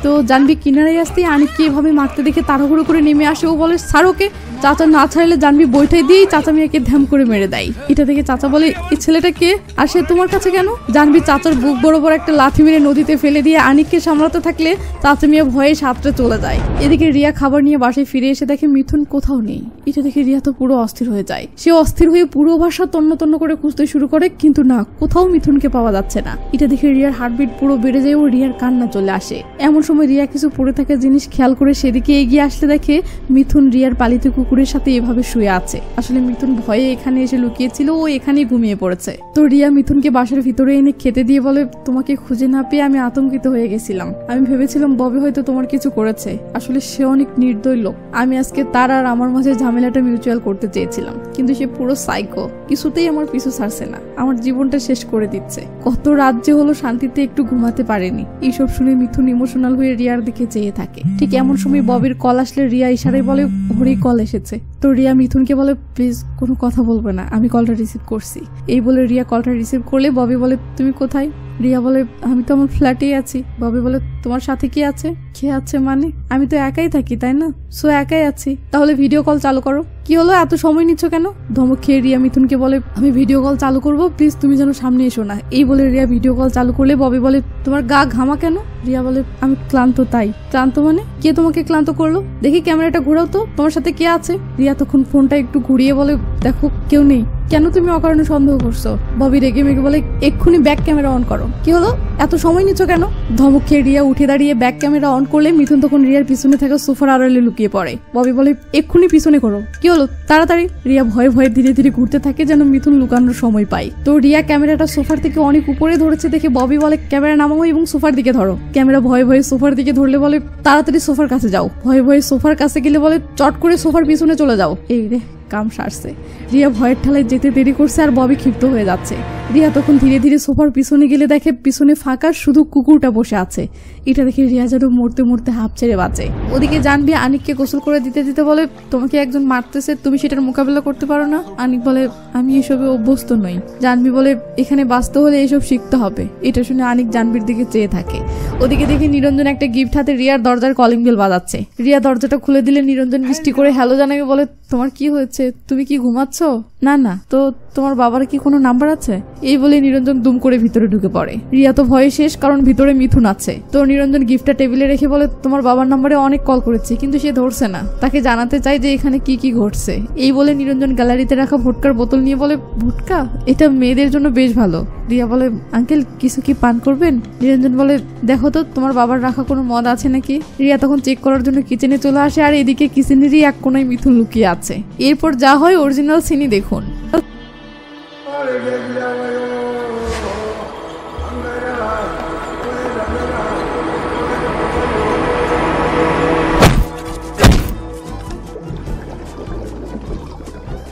তো জানভি কিনারে আসতে আনিককে এভাবে মারতে দেখে তাড়াহুড়ো করে নেমে আসে। ও বলে, ছাড়োকে। চাচা না ছাড়লে জানভি বৈঠাই দিয়েই চাচা মিয়াকে ধ্যাম করে মেরে দেয়। এটা দেখে চাচা বলে, এই ছেলেটা কে? আসে তোমার কাছে কেন? জানভি চাচার বুক বরাবর একটা লাথি মেরে নদীতে ফেলে দিয়ে আনিককে সামলাতে থাকলে চাচা মিয়া ভয়ে সাঁতরে চলে যায়। এদিকে রিয়া খাবার নিয়ে বাসায় ফিরে এসে দেখে মিথুন কোথাও নেই। এটা দেখে রিয়া তো পুরো অস্থির হয়ে যায়। সে অস্থির হয়ে পুরো বাসা তন্ন তন্ন করে খুঁজতে শুরু করে, কিন্তু না, কোথাও মিথুনকে পাওয়া যাচ্ছে না। এটা দেখে রিয়ার হার্টবিট পুরো বেড়ে যায় ও রিয়ার কান্না চলে আসে। এমন সময় রিয়া কিছু পড়ে থাকা জিনিস খেয়াল করে সেদিকে এগিয়ে আসলে দেখে মিথুন রিয়ার পালিত কুকুরের সাথে এভাবে শুয়ে আছে। আসলে মিথুন ভয়ে এখানে এসে লুকিয়েছিল, ও এখানেই ঘুমিয়ে পড়েছে। তো রিয়া মিথুনকে বাসার ভিতরে এনে খেতে দিয়ে বলে, তোমাকে খুঁজে না পেয়ে আমি আতঙ্কিত হয়ে গেছিলাম। আমি ভেবেছিলাম ববি হয়তো তোমার কিছু করেছে। আসলে সে অনেক নির্দয় লোক। আমি আজকে তার আর আমার মাঝে ঝামেলাটা মিউচুয়াল করতে চেয়েছিলাম, কিন্তু সে পুরো সাইকো, কিছুতেই আমার পিছু ছাড়ছে না, আমার জীবনটা শেষ করে দিচ্ছে। কত রাত যে হলো শান্তিতে একটু ঘুমাতে পারেনি। এইসব শুনে মিথুন ইমোশনাল হয়ে রিয়ার দিকে চেয়ে থাকে। ঠিক এমন সময় ববির কল আসলে রিয়া ইশারায় বলে, ঘড়ি কল এসেছে। তো রিয়া মিথুনকে বলে, প্লিজ কোনো কথা বলবে না, আমি কলটা রিসিভ করছি। এই বলে রিয়া কলটা রিসিভ করলে ববি বলে, তুমি কোথায়? রিয়া বলে আমি তো আমার ফ্ল্যাটেই আছি। ববি বলে তোমার সাথে কি আছে? কে আছে মানে? আমি তো একাই থাকি তাই না, সো একাই আছি। তাহলে ভিডিও কল চালু করো। কি হলো, এত সময় নিচ্ছ কেন? ধমক খেয়ে রিয়া মিথুনকে বলে আমি ভিডিও কল চালু করবো, প্লিজ তুমি যেন সামনে এসো না। এই বলে রিয়া ভিডিও কল চালু করলে ববি বলে তোমার গা ঘামা কেন? রিয়া বলে আমি ক্লান্ত তাই। ক্লান্ত মানে? কে তোমাকে ক্লান্ত করলো? দেখি ক্যামেরাটা ঘোরাও তো, তোমার সাথে কে আছে? রিয়া তখন ফোনটা একটু ঘুরিয়ে বলে দেখো কেউ নেই। কেন তুমি অকারণে সন্দেহ করছো? ববি রেগে মেগে বলে এক্ষুনি ব্যাক ক্যামেরা অন করো। কি হলো, এত সময় নিচ্ছ কেন? ধমক খেয়ে রিয়া উঠে দাঁড়িয়ে ব্যাক ক্যামেরা অন করলে মিথুন তখন রিয়ার পিছনে থাকা সোফার আড়ালে লুকিয়ে পড়ে। ববি বলে এক্ষুনি পিছনে করো। কি হলো, তাড়াতাড়ি। রিয়া ভয়ে ভয়ে ধীরে ধীরে ঘুরতে থাকে যেন মিথুন লুকানোর সময় পায়। তো রিয়া ক্যামেরাটা সোফার থেকে অনেক উপরে ধরেছে দেখে ববি বলে ক্যামেরা নামাও এবং সোফার দিকে ধরো। ক্যামেরা ভয়ে ভয়ে সোফার দিকে ধরলে বলে তাড়াতাড়ি সোফার কাছে যাও। ভয়ে ভয়ে সোফার কাছে গেলে বলে চট করে সোফার পিছনে চলে যাও। এই রে কাম সারছে। রিয়া ভয়ের ঠালায় যেতে দেরি করছে আর ববি ক্ষিপ্ত হয়ে যাচ্ছে। রিয়া তখন ধীরে ধীরে সোফার পিছনে গেলে দেখে পিছনে ফাঁকা, শুধু কুকুরটা বসে আছে। এটা দেখে রিয়া যেন মরতে মরতে হাঁপ ছেড়ে বাঁচে। ওদিকে জানবি আনিককে গোসল করে দিতে দিতে বলে তোমাকে একজন মারতেছে, তুমি সেটার মোকাবেলা করতে পারো না? আনিক বলে আমি এসবে অভ্যস্ত নই। জানবি বলে এখানে বাঁচতে হলে এসব শিখতে হবে। এটা শুনে আনিক জানবির দিকে চেয়ে থাকে। ওদিকে দেখে নিরঞ্জন একটা গিফট হাতে রিয়ার দরজার কলিং বেল বাজাচ্ছে। রিয়া দরজাটা খুলে দিলে নিরঞ্জন মিষ্টি করে হ্যালো জানাবে। বলে তোমার কি হয়েছে, তুমি কি ঘুমাচ্ছ? না না, তো তোমার বাবার কি কোনো নাম্বার আছে? এই বলে নিরঞ্জন দুম করে ভিতরে ঢুকে পড়ে। রিয়া তো ভয়ে শেষ, কারণ ভিতরে মিথুন আছে। তো নিরঞ্জন গিফটটা টেবিলে রেখে বলে তোমার বাবার নাম্বারে অনেক কল করেছি কিন্তু সে ধরছে না, তাকে জানাতে চাই যে এখানে কি কি ঘটছে। এই বলে নিরঞ্জন গ্যালারিতে রাখা ভুটকার বোতল নিয়ে বলে ভুটকা, এটা মেয়েদের জন্য বেশ ভালো। রিয়া বলে আঙ্কেল কিছু কি পান করবেন? নিরঞ্জন বলে দেখো তো তোমার বাবার রাখা কোনো মদ আছে নাকি। রিয়া তখন চেক করার জন্য কিচেনে চলে আসে আর এদিকে কিচেনেরই এক কোনায় মিথুন লুকিয়ে আছে। এরপর যা হয় অরিজিনাল সিনই দেখুন।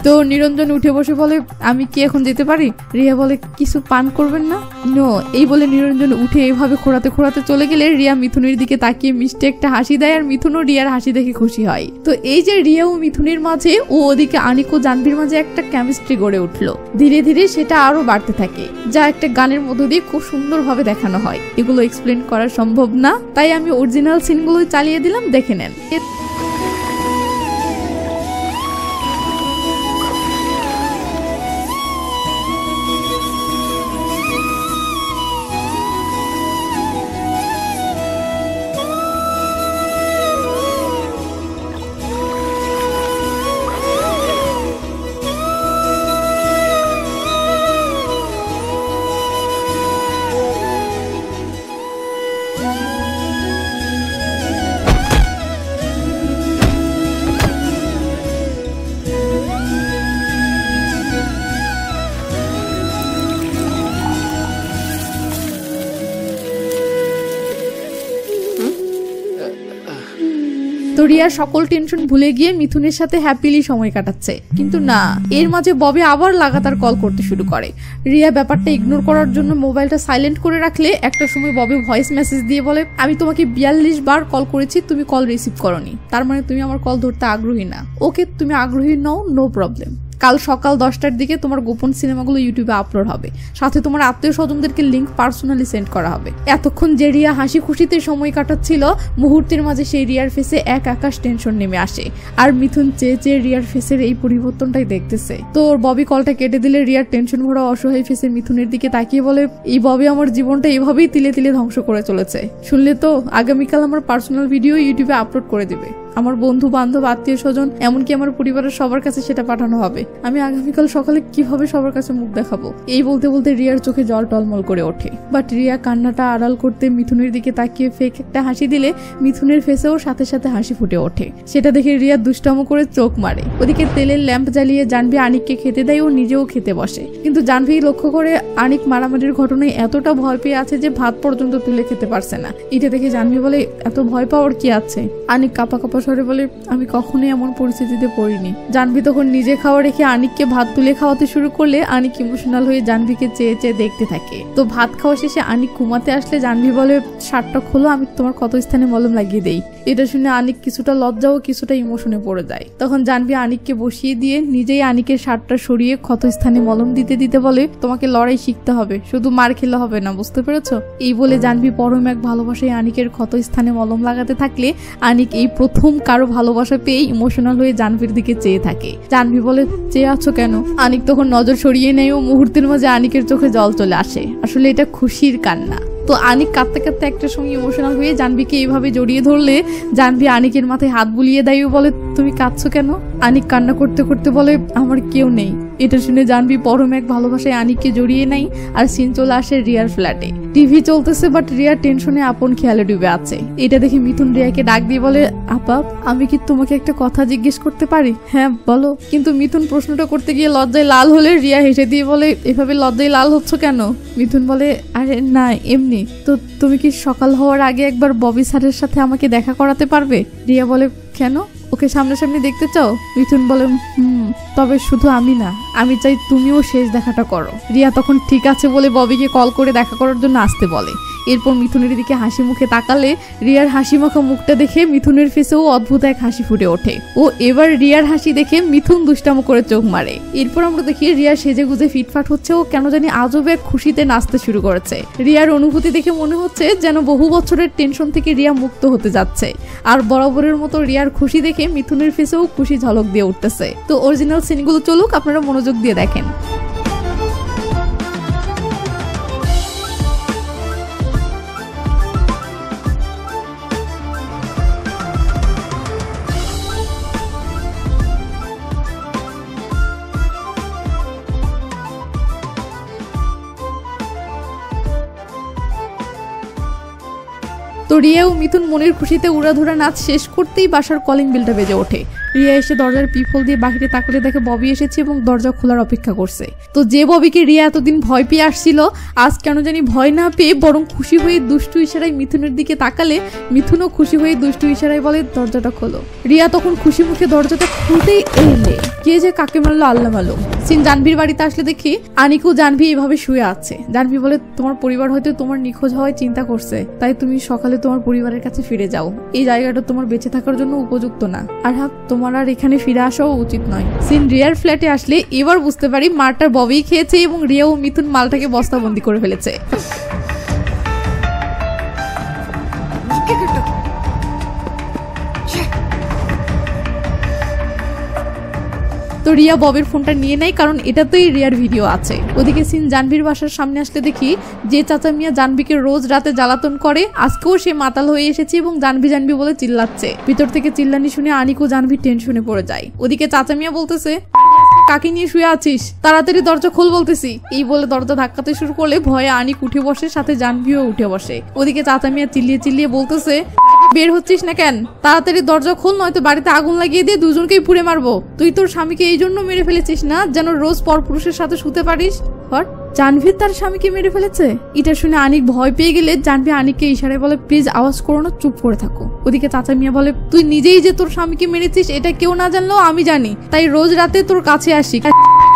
তো নিরঞ্জন উঠে বসে বলে আমি কি এখন যেতে পারি? রিয়া বলে কিছু পান করবেন না? নো। এই বলে নিরঞ্জন উঠে এভাবে খোঁড়াতে খোঁড়াতে চলে গেলে রিয়া মিথুনের দিকে তাকিয়ে মিষ্টি একটা হাসি দেয় আর মিথুনও রিয়ার হাসি দেখে খুশি হয়। তো এই যে রিয়া ও মিথুনের মাঝে ও ওদিকে আনিক ও জানভির মাঝে একটা কেমিস্ট্রি গড়ে উঠলো। ধীরে ধীরে সেটা আরো বাড়তে থাকে, যা একটা গানের মধ্য দিয়ে খুব সুন্দরভাবে দেখানো হয়। এগুলো এক্সপ্লেন করা সম্ভব না, তাই আমি অরিজিনাল সিনগুলো চালিয়ে দিলাম, দেখে নেন। তো রিয়া সকল টেনশন ভুলে গিয়ে মিথুনের সাথে হ্যাপিলি সময় কাটাচ্ছে। কিন্তু না, এর মাঝে ববি আবার লাগাতার কল করতে শুরু করে। রিয়া ব্যাপারটা ইগনোর করার জন্য মোবাইলটা সাইলেন্ট করে রাখলে একটা সময় ববি ভয়েস মেসেজ দিয়ে বলে আমি তোমাকে 42 বার কল করেছি, তুমি কল রিসিভ করনি, তার মানে তুমি আমার কল ধরতে আগ্রহী না। ওকে, তুমি আগ্রহী নও, নো প্রবলেম। কাল সকাল 10টার দিকে তোমার গোপন সিনেমাগুলো ইউটিউবে আপলোড হবে, সাথে তোমার আত্মীয় স্বজনদেরকে লিংক পার্সোনালি সেন্ড করা হবে। এতক্ষণ যে রিয়া হাসি খুশিতে সময় কাটাচ্ছিল, মুহূর্তের মাঝে সেই রিয়ার ফেসে এক আকাশ টেনশন নেমে আসে। আর মিথুন চেয়ে চেয়ে রিয়ার ফেসের এই পরিবর্তনটাই দেখতেছে। তো ওর ববি কলটা কেটে দিলে রিয়ার টেনশন ভরা অসহায় ফেসে মিথুনের দিকে তাকিয়ে বলে এই ববি আমার জীবনটা এভাবেই তিলে তিলে ধ্বংস করে চলেছে। শুনলে তো, আগামীকাল আমার পার্সোনাল ভিডিও ইউটিউবে আপলোড করে দিবে। আমার বন্ধু বান্ধব আত্মীয় স্বজন এমনকি আমার পরিবারের সবার কাছে সেটা পাঠানো হবে। আমি আগামীকাল সকালে কিভাবে সবার কাছে মুখ দেখাবো? এই বলতে বলতে রিয়ার চোখে জল টলমল করে ওঠে। বাট রিয়া কান্নাটা আড়াল করতে মিথুনের দিকে তাকিয়ে ফেক একটা হাসি দিলে মিথুনের ফেসেও সাথে সাথে হাসি ফুটে ওঠে। সেটা দেখে রিয়া দুষ্টামো করে চোখ মারে। ওদিকে তেলের ল্যাম্প জ্বালিয়ে জানভি আনিককে খেতে দেয় ও নিজেও খেতে বসে। কিন্তু জানভি লক্ষ্য করে আনিক মারামারির ঘটনায় এতটা ভয় পেয়ে আছে যে ভাত পর্যন্ত তুলে খেতে পারছে না। এটা দেখে জানভি বলে এত ভয় পাওয়ার কি আছে? আনিক কাপা কাপা স্বরে বলে, আমি কখনোই এমন পরিস্থিতিতে পড়িনি। জাহ্নবী তখন নিজে খাওয়া রেখে আনিককে ভাত তুলে খাওয়াতে শুরু করলে আনিক ইমোশনাল হয়ে জাহ্নবীকে চেয়ে চেয়ে দেখতে থাকে। তো ভাত খাওয়া শেষে আনিক ঘুমাতে আসলে জাহ্নবী বলে, শার্টটা খোলো, আমি তোমার ক্ষত স্থানে মলম লাগিয়ে দেই। এটা শুনে আনিক কিছুটা লজ্জা ও কিছুটা ইমোশনে পড়ে যায়। তখন জাহ্নবী আনিককে বসিয়ে দিয়ে নিজেই আনিকের শার্টটা সরিয়ে ক্ষত স্থানে মলম দিতে দিতে বলে, তোমাকে লড়াই শিখতে হবে, শুধু মার খেলে হবে না, বুঝতে পেরেছো? এই বলে জাহ্নবী পরম এক ভালোবাসায় আনিকের ক্ষত স্থানে মলম লাগাতে থাকলে আনিক এই প্রথম কারো ভালোবাসা পেয়ে ইমোশনাল হয়ে জাহ্নবীর দিকে চেয়ে থাকে। জাহ্নবী বলে, চেয়ে আছো কেন? আনিক তখন নজর সরিয়ে নেয় ও মুহূর্তের মাঝে আনিকের চোখে জল চলে আসে। আসলে এটা খুশির কান্না। তো আনিক কাঁদতে কাঁদতে একটা সময় ইমোশনাল হয়ে জাহ্নবীকে এইভাবে জড়িয়ে ধরলে জাহ্নবী আনিকের মাথায় হাত বুলিয়ে দেয় ও বলে, তুমি কাঁদছো কেন? আনিক কান্না করতে করতে বলে, আমার কেউ নেই। এটা শুনে জাহ্নবী পরম এক ভালোবাসায় আনিককে জড়িয়ে নেয় আর সিন চলে আসে রিয়ার ফ্ল্যাটে। টিভি চলতেছে বাট রিয়া টেনশনে আপন খেয়ালে ডুবে আছে। এটা দেখে মিথুন রিয়াকে ডাক দিয়ে বলে, আপা আমি কি তোমাকে একটা কথা জিজ্ঞেস করতে পারি? হ্যাঁ বলো। কিন্তু মিথুন প্রশ্নটা করতে গিয়ে লজ্জায় লাল হলে রিয়া হেসে দিয়ে বলে, এভাবে লজ্জায় লাল হচ্ছ কেন? মিথুন বলে, আরে না এমনি। তো তুমি কি সকাল হওয়ার আগে একবার ববি স্যারের সাথে আমাকে দেখা করাতে পারবে? রিয়া বলে, কেন? ওকে সামনাসামনি দেখতে চাও? মিথুন বলে, তবে শুধু আমি না, আমি চাই তুমিও শেষ দেখাটা করো। রিয়া তখন ঠিক আছে বলে ববিকে কল করে দেখা করার জন্য আসতে বলে। এরপর মিথুনের দিকে হাসি মুখে তাকালে রিয়ার হাসি মাখা মুখটা দেখে মিথুনের ফেসেও অদ্ভুত এক হাসি ফুটে ওঠে। ও এবার রিয়ার হাসি দেখে মিথুন দুষ্টামো করে চোখ মারে। এরপর আমরা দেখি রিয়া সেজে গুজে ফিটফাট হচ্ছে ও কেন জানি আজব এক খুশিতে নাচতে শুরু করেছে। রিয়ার অনুভূতি দেখে মনে হচ্ছে যেন বহু বছরের টেনশন থেকে রিয়া মুক্ত হতে যাচ্ছে। আর বরাবরের মতো রিয়ার খুশি দেখে মিথুনের ফেসেও খুশি ঝলক দিয়ে উঠতেছে। তো অরিজিনাল সিনগুলো চলুক, আপনারা মনোযোগ দিয়ে দেখেন। তো রিয়া ও মিথুন মনের খুশিতে উড়াধুরা নাচ শেষ করতেই বাসার কলিং বেলটা বেজে ওঠে। রিয়া এসে দরজার পিফল দিয়ে বাহিরে তাকালে দেখে ববি এসেছে এবং দরজা খোলার অপেক্ষা করছে। তো যে ববিকে রিয়া এতদিন ভয় পেয়ে আসছিল, আজ কেন জানি ভয় না পেয়ে বরং খুশি হয়ে দুষ্টু ইশারায় মিথুনের দিকে তাকালে মিথুনও খুশি হয়ে দুষ্টু ইশারায় বলে, দরজাটা খোলো। রিয়া তখন খুশি মুখে দরজাটা খুলতেই এলে কে যে কাকে মারলো আল্লাহ মালুম। সিন জাহ্নবীর বাড়িতে আসলে দেখি আনিক ও জাহ্নবী এভাবে শুয়ে আছে। জাহ্নবী বলে, তোমার পরিবার হয়তো তোমার নিখোঁজ হওয়ায় চিন্তা করছে, তাই তুমি সকালে তোমার পরিবারের কাছে ফিরে যাও। এই জায়গাটা তোমার বেঁচে থাকার জন্য উপযুক্ত না, আর হ্যাঁ তোমার আর এখানে ফিরে আসাও উচিত নয়। সিন রিয়ার ফ্ল্যাটে আসলে এবার বুঝতে পারি মারটার ববি খেয়েছে এবং রিয়া ও মিথুন মালটাকে বস্তাবন্দি করে ফেলেছে। তো রিয়া ববের ফোনটা নিয়ে নেয়, কারণ এটাতেই রিয়ার ভিডিও আছে। ওদিকে সিন জাহ্নবীর বাসার সামনে আসলে দেখি যে চাচা মিয়া জাহ্নবীকে রোজ রাতে জ্বালাতন করে আজকেও সে মাতাল হয়ে এসেছে এবং জাহ্নবী জাহ্নবী বলে চিল্লাচ্ছে। ভিতর থেকে চিল্লানি শুনে আনিক ও জাহ্নবী টেনশনে পড়ে যায়। ওদিকে চাচা মিয়া বলতেছে, কাকে নিয়ে শুয়ে আছিস, তাড়াতাড়ি দরজা খোল বলতেছি। এই বলে দরজা ধাক্কাতে শুরু করলে ভয়ে আনিক উঠে বসে, সাথে জাহ্নবীও উঠে বসে। ওদিকে চাচা মিয়া চিল্লিয়ে চিল্লিয়ে বলতেছে, বের হচ্ছিস না কেন? তাড়াতাড়ি দরজা খোল, নয়তো বাড়িতে আগুন লাগিয়ে দিয়ে দুজনকেই পুড়ে মারবো। তুই তোর স্বামীকে এই জন্য মেরে ফেলেছিস না যেন রোজ পরপুরুষের সাথে শুতে পারিস। জাহ্নবী তার স্বামীকে মেরে ফেলেছে। এটা শুনে আনিক ভয় পেয়ে গেলে জাহ্নবী আনিককে ইশারায় বলে, প্লিজ আওয়াজ করো না, চুপ করে থাকো। ওদিকে চাচা মিয়া বলে, তুই নিজেই যে তোর স্বামীকে মেরেছিস এটা কেউ না জানলেও আমি জানি, তাই রোজ রাতে তোর কাছে আসি,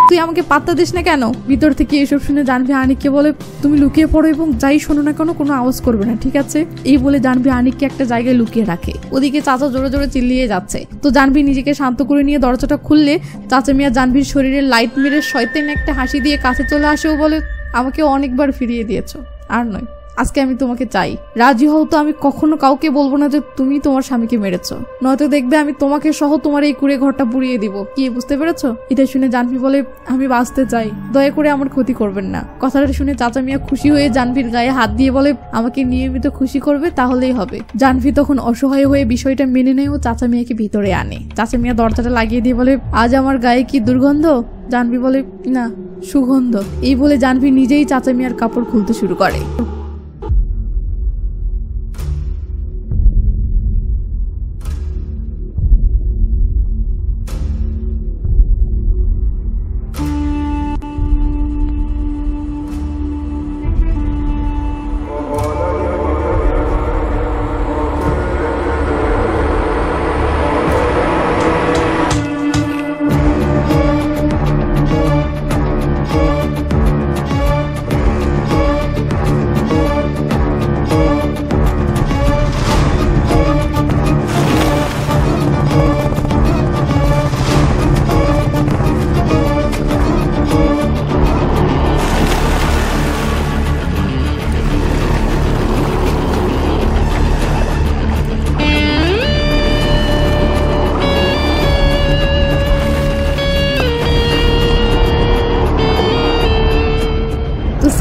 তুই আমাকে পাত্তা দিস না কেন? ভিতর থেকে এসব শুনে জাহ্নবী আনিককে বলে, তুমি লুকিয়ে পড়ো এবং যাই শোনো না কেন কোনো আওয়াজ করবে না, ঠিক আছে? এই বলে জাহ্নবী আনিককে একটা জায়গায় লুকিয়ে রাখে। ওদিকে চাচা জোরে জোরে চিল্লিয়ে যাচ্ছে। তো জাহ্নবী নিজেকে শান্ত করে নিয়ে দরজাটা খুললে চাচা মিয়া জাহ্নবীর শরীরে লাইট মেরে শয়তান একটা হাসি দিয়ে কাছে চলে আসে ও বলে, আমাকে অনেকবার ফিরিয়ে দিয়েছো, আর নয়, আজকে আমি তোমাকে চাই। রাজি হও তো আমি কখনো কাউকে বলবো না যে তুমি তোমার স্বামীকে মেরেছো, নয়তো দেখবে আমি তোমাকে সহ তোমার এই কুড়ে ঘরটা পুড়িয়ে দিব। কি বুঝতে পেরেছো? এটা শুনে জাহ্নবী বলে, আমি বাঁচতে চাই, দয়া করে আমার ক্ষতি করবেন না। কথাটা শুনে চাচা মিয়া খুশি হয়ে জাহ্নবীর গায়ে হাত দিয়ে বলে, আমাকে নিয়মিত খুশি করবে তাহলেই হবে। জাহ্নবী তখন অসহায় হয়ে বিষয়টা মেনে নেয় ও চাচা মিয়াকে ভিতরে আনে। চাচা মিয়া দরজাটা লাগিয়ে দিয়ে বলে, আজ আমার গায়ে কি দুর্গন্ধ? জাহ্নবী বলে, না, সুগন্ধ। এই বলে জাহ্নবী নিজেই চাচা মিয়ার কাপড় খুলতে শুরু করে।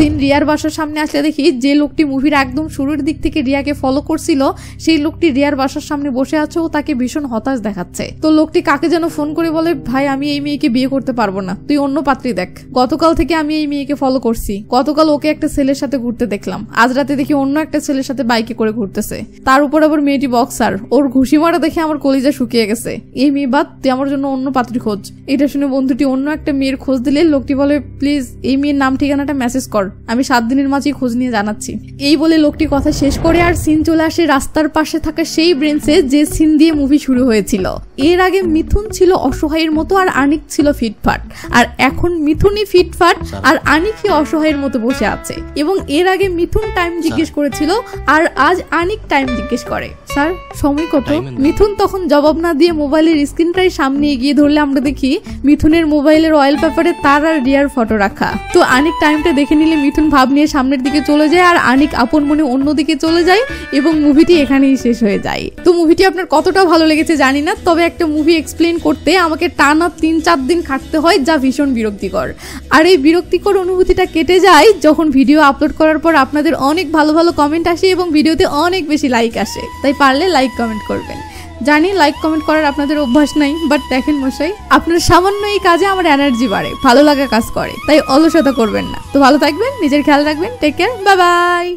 সিন রিয়ার বাসার সামনে আসলে দেখি যে লোকটি মুভির একদম শুরুর দিক থেকে রিয়াকে ফলো করছিল সেই লোকটি রিয়ার বাসার সামনে বসে আছে ও তাকে ভীষণ হতাশ দেখাচ্ছে। তো লোকটি কাকে যেন ফোন করে বলে, ভাই আমি এই মেয়েকে বিয়ে করতে পারবো না, তুই অন্য পাত্রী দেখ। গতকাল থেকে আমি এই মেয়েকে ফলো করছি, গতকাল ওকে একটা ছেলের সাথে ঘুরতে দেখলাম, আজ রাতে দেখি অন্য একটা ছেলের সাথে বাইকে করে ঘুরতেছে, তার উপর আবার মেয়েটি বক্সার, ওর ঘুষি মারা দেখে আমার কলিজা শুকিয়ে গেছে, এই মেয়ে বাদ তুই আমার জন্য অন্য পাত্রী খোঁজ। এটা শুনে বন্ধুটি অন্য একটা মেয়ের খোঁজ দিলে লোকটি বলে, প্লিজ এই মেয়ের নাম ঠিকানাটা মেসেজ কর, আমি 7 দিনের মাঝেই খোঁজ নিয়ে জানাচ্ছি। এই বলে লোকটি কথা শেষ করে আর সিন চলে আসে রাস্তার পাশে থাকা সেই ব্রেঞ্চে যে সিন দিয়ে মুভি শুরু হয়েছিল। এর আগে মিথুন ছিল অসহায়ের মতো আর আনিক ছিল ফিটফাট, আর এখন মিথুনই ফিটফাট আর আনিকই অসহায়ের মতো বসে আছে। এবং এর আগে মিথুন টাইম জিজ্ঞেস করেছিল আর আজ আনিক টাইম জিজ্ঞেস করে, স্যার সময় কত? মিথুন তখন জবাব না দিয়ে মোবাইলের স্ক্রিনটাই সামনে এগিয়ে ধরলে আমরা দেখি মিথুনের মোবাইলের অয়েল পেপারে তার আর রিয়ার ফটো রাখা। তো আনিক টাইমটা দেখে নিলে মিথুন ভাব নিয়ে সামনের দিকে চলে যায় আর আনিক আপন মনে অন্যদিকে চলে যায় এবং মুভিটি এখানেই শেষ হয়ে যায়। তো মুভিটি আপনার কতটা ভালো লেগেছে জানি না, তবে একটা মুভি এক্সপ্লেন করতে আমাকে টানা 3-4 দিন খাটতে হয়, যা ভীষণ বিরক্তিকর। আর এই বিরক্তিকর অনুভূতিটা কেটে যায় যখন ভিডিও আপলোড করার পর আপনাদের অনেক ভালো ভালো কমেন্ট আসে এবং ভিডিওতে অনেক বেশি লাইক আসে। তাই পারলে লাইক কমেন্ট করবেন। জানি লাইক কমেন্ট করার আপনাদের অভ্যাস নাই, বাট দেখেন মশাই, আপনার সামান্য এই কাজে আমার এনার্জি বাড়ে, ভালো লাগা কাজ করে, তাই অলসতা করবেন না। তো ভালো থাকবেন, নিজের খেয়াল রাখবেন, টেক কেয়ার, বাই বাই।